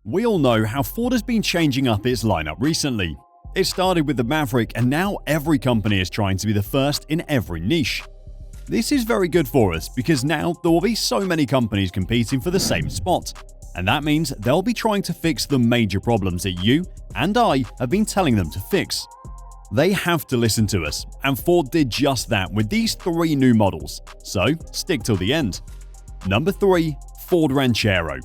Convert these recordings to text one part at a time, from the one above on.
We all know how Ford has been changing up its lineup recently. It started with the Maverick, and now every company is trying to be the first in every niche. This is very good for us because now there will be so many companies competing for the same spot, and that means they'll be trying to fix the major problems that you and I have been telling them to fix. They have to listen to us, and Ford did just that with these 3 new models, so stick till the end. Number 3. Ford Ranchero.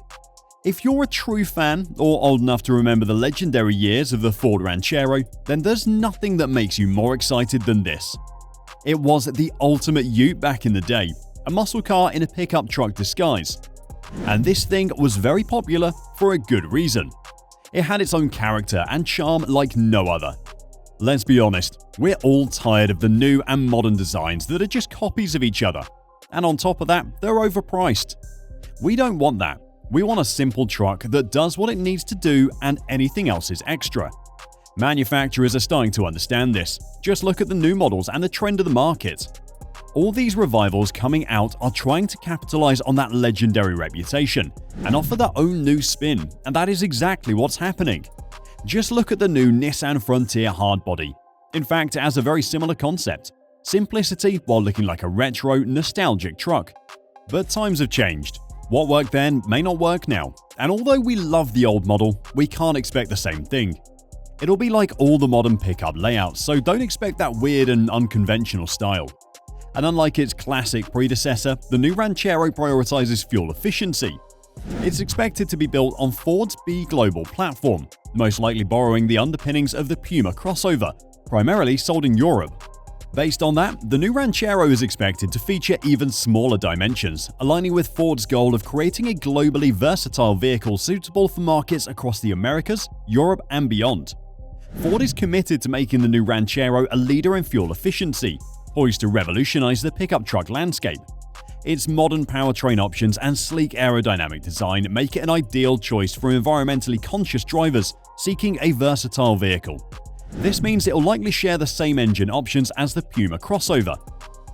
If you're a true fan or old enough to remember the legendary years of the Ford Ranchero, then there's nothing that makes you more excited than this. It was the ultimate ute back in the day, a muscle car in a pickup truck disguise. And this thing was very popular for a good reason. It had its own character and charm like no other. Let's be honest, we're all tired of the new and modern designs that are just copies of each other. And on top of that, they're overpriced. We don't want that. We want a simple truck that does what it needs to do and anything else is extra. Manufacturers are starting to understand this. Just look at the new models and the trend of the market. All these revivals coming out are trying to capitalize on that legendary reputation and offer their own new spin, and that is exactly what's happening. Just look at the new Nissan Frontier hardbody. In fact, it has a very similar concept. Simplicity while looking like a retro, nostalgic truck. But times have changed. What worked then may not work now, and although we love the old model, we can't expect the same thing. It'll be like all the modern pickup layouts, so don't expect that weird and unconventional style. And unlike its classic predecessor, the new Ranchero prioritizes fuel efficiency. It's expected to be built on Ford's B Global platform, most likely borrowing the underpinnings of the Puma crossover, primarily sold in Europe. Based on that, the new Ranchero is expected to feature even smaller dimensions, aligning with Ford's goal of creating a globally versatile vehicle suitable for markets across the Americas, Europe, and beyond. Ford is committed to making the new Ranchero a leader in fuel efficiency, poised to revolutionize the pickup truck landscape. Its modern powertrain options and sleek aerodynamic design make it an ideal choice for environmentally conscious drivers seeking a versatile vehicle. This means it will likely share the same engine options as the Puma crossover,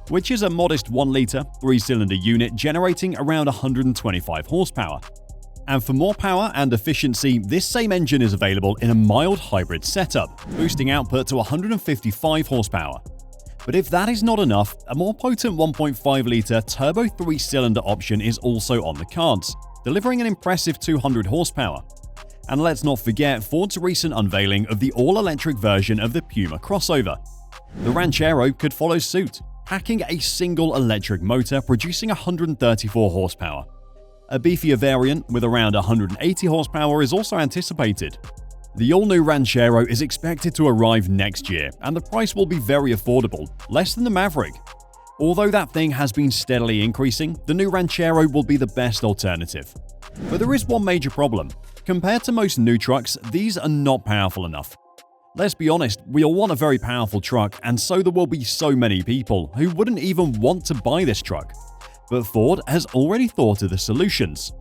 which is a modest 1-litre, 3-cylinder unit generating around 125 horsepower. And for more power and efficiency, this same engine is available in a mild hybrid setup, boosting output to 155 horsepower. But if that is not enough, a more potent 1.5-litre turbo 3-cylinder option is also on the cards, delivering an impressive 200 horsepower. And let's not forget Ford's recent unveiling of the all-electric version of the Puma crossover. The Ranchero could follow suit, packing a single electric motor producing 134 horsepower. A beefier variant with around 180 horsepower is also anticipated. The all-new Ranchero is expected to arrive next year, and the price will be very affordable, less than the Maverick. Although that thing has been steadily increasing, the new Ranchero will be the best alternative. But there is one major problem. Compared to most new trucks, these are not powerful enough. Let's be honest, we all want a very powerful truck, and so there will be so many people who wouldn't even want to buy this truck. But Ford has already thought of the solutions.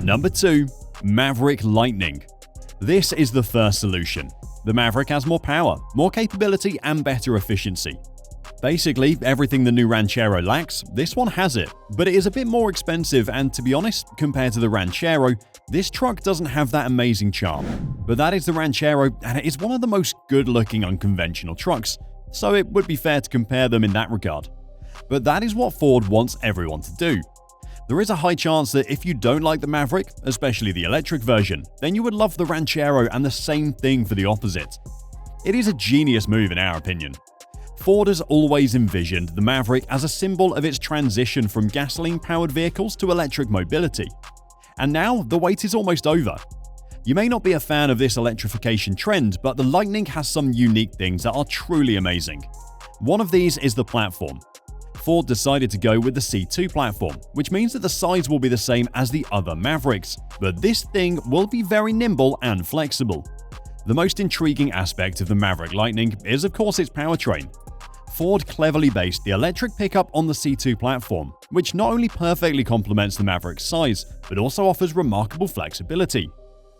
Number 2. Maverick Lightning. This is the first solution. The Maverick has more power, more capability, and better efficiency. Basically, everything the new Ranchero lacks, this one has it, but it is a bit more expensive, and to be honest, compared to the Ranchero, this truck doesn't have that amazing charm. But that is the Ranchero, and it is one of the most good-looking unconventional trucks, so it would be fair to compare them in that regard. But that is what Ford wants everyone to do. There is a high chance that if you don't like the Maverick, especially the electric version, then you would love the Ranchero, and the same thing for the opposite. It is a genius move in our opinion. Ford has always envisioned the Maverick as a symbol of its transition from gasoline-powered vehicles to electric mobility. And now, the wait is almost over. You may not be a fan of this electrification trend, but the Lightning has some unique things that are truly amazing. One of these is the platform. Ford decided to go with the C2 platform, which means that the size will be the same as the other Mavericks, but this thing will be very nimble and flexible. The most intriguing aspect of the Maverick Lightning is of course its powertrain. Ford cleverly based the electric pickup on the C2 platform, which not only perfectly complements the Maverick's size, but also offers remarkable flexibility.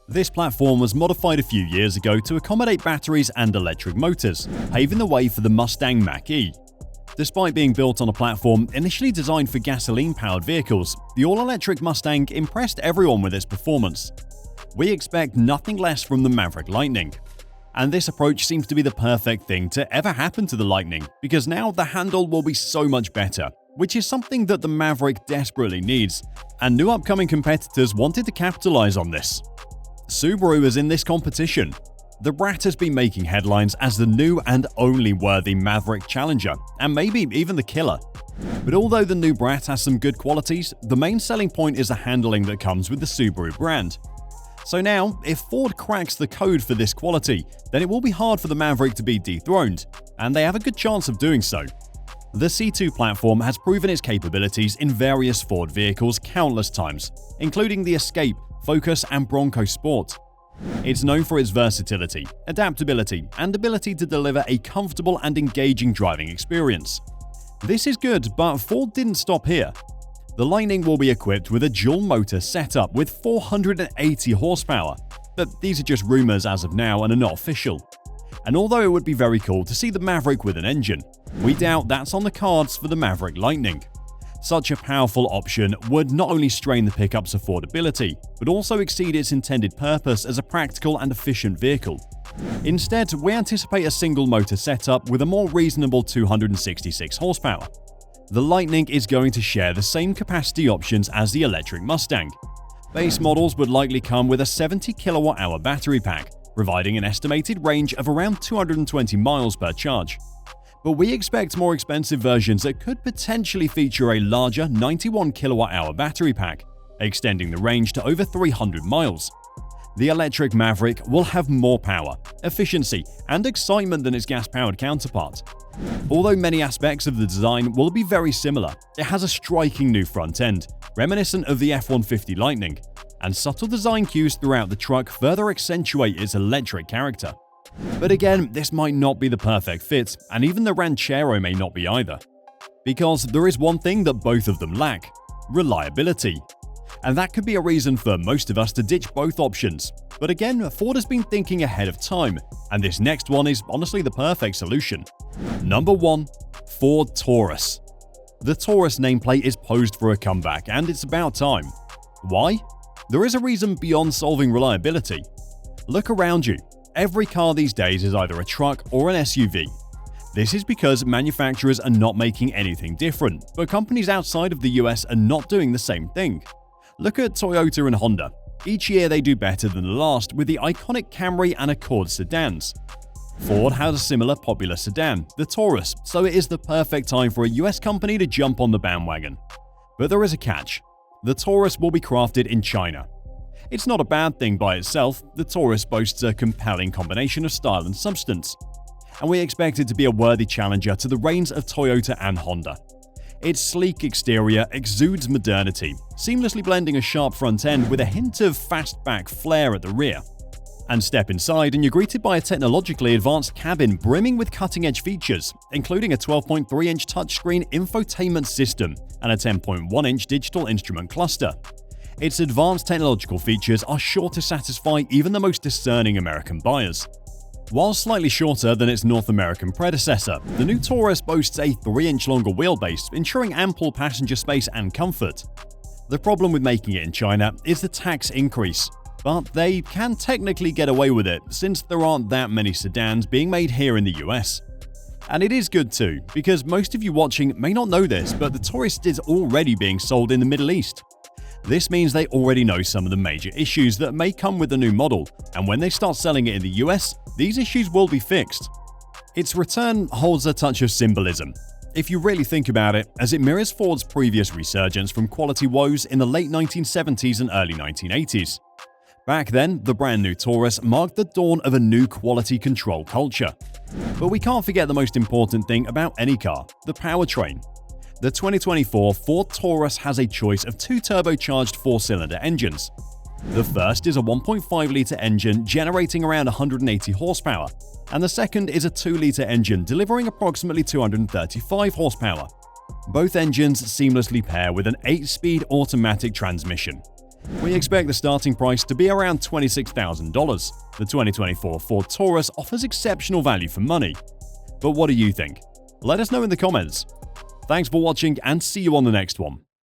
This platform was modified a few years ago to accommodate batteries and electric motors, paving the way for the Mustang Mach-E. Despite being built on a platform initially designed for gasoline-powered vehicles, the all-electric Mustang impressed everyone with its performance. we expect nothing less from the Maverick Lightning. And this approach seems to be the perfect thing to ever happen to the Lightning, because now the handle will be so much better, which is something that the Maverick desperately needs, and new upcoming competitors wanted to capitalize on this. Subaru is in this competition. The Brat has been making headlines as the new and only worthy Maverick challenger, and maybe even the killer. But although the new Brat has some good qualities, the main selling point is the handling that comes with the Subaru brand. So now, if Ford cracks the code for this quality, then it will be hard for the Maverick to be dethroned, and they have a good chance of doing so. The C2 platform has proven its capabilities in various Ford vehicles countless times, including the Escape, Focus, and Bronco Sport. It's known for its versatility, adaptability, and ability to deliver a comfortable and engaging driving experience. This is good, but Ford didn't stop here. The Lightning will be equipped with a dual-motor setup with 480 horsepower, but these are just rumors as of now and are not official. And although it would be very cool to see the Maverick with an engine, we doubt that's on the cards for the Maverick Lightning. Such a powerful option would not only strain the pickup's affordability, but also exceed its intended purpose as a practical and efficient vehicle. Instead, we anticipate a single-motor setup with a more reasonable 266 horsepower. The Lightning is going to share the same capacity options as the electric Mustang. Base models would likely come with a 70 kWh battery pack, providing an estimated range of around 220 miles per charge. But we expect more expensive versions that could potentially feature a larger 91 kWh battery pack, extending the range to over 300 miles. The electric Maverick will have more power, efficiency, and excitement than its gas-powered counterpart. Although many aspects of the design will be very similar, it has a striking new front end, reminiscent of the F-150 Lightning, and subtle design cues throughout the truck further accentuate its electric character. But again, this might not be the perfect fit, and even the Ranchero may not be either. Because there is one thing that both of them lack: reliability. And that could be a reason for most of us to ditch both options. But again, Ford has been thinking ahead of time, and this next one is honestly the perfect solution. Number 1. Ford Taurus. The Taurus nameplate is posed for a comeback, and it's about time. Why? There is a reason beyond solving reliability. Look around you. Every car these days is either a truck or an SUV. This is because manufacturers are not making anything different, but companies outside of the US are not doing the same thing. Look at Toyota and Honda. Each year they do better than the last with the iconic Camry and Accord sedans. Ford has a similar popular sedan, the Taurus, so it is the perfect time for a US company to jump on the bandwagon. But there is a catch. The Taurus will be crafted in China. It's not a bad thing by itself. The Taurus boasts a compelling combination of style and substance, and we expect it to be a worthy challenger to the reigns of Toyota and Honda. Its sleek exterior exudes modernity, seamlessly blending a sharp front end with a hint of fastback flair at the rear. And step inside and you're greeted by a technologically advanced cabin brimming with cutting-edge features, including a 12.3-inch touchscreen infotainment system and a 10.1-inch digital instrument cluster. Its advanced technological features are sure to satisfy even the most discerning American buyers. While slightly shorter than its North American predecessor, the new Taurus boasts a 3-inch longer wheelbase, ensuring ample passenger space and comfort. The problem with making it in China is the tax increase, but they can technically get away with it since there aren't that many sedans being made here in the US. And it is good too, because most of you watching may not know this, but the Taurus is already being sold in the Middle East. This means they already know some of the major issues that may come with the new model, and when they start selling it in the US, these issues will be fixed. Its return holds a touch of symbolism, if you really think about it, as it mirrors Ford's previous resurgence from quality woes in the late 1970s and early 1980s. Back then, the brand new Taurus marked the dawn of a new quality control culture. But we can't forget the most important thing about any car: the powertrain. The 2024 Ford Taurus has a choice of two turbocharged 4-cylinder engines. The first is a 1.5-litre engine generating around 180 horsepower, and the second is a 2-litre engine delivering approximately 235 horsepower. Both engines seamlessly pair with an 8-speed automatic transmission. We expect the starting price to be around $26,000. The 2024 Ford Taurus offers exceptional value for money. But what do you think? Let us know in the comments. Thanks for watching and see you on the next one.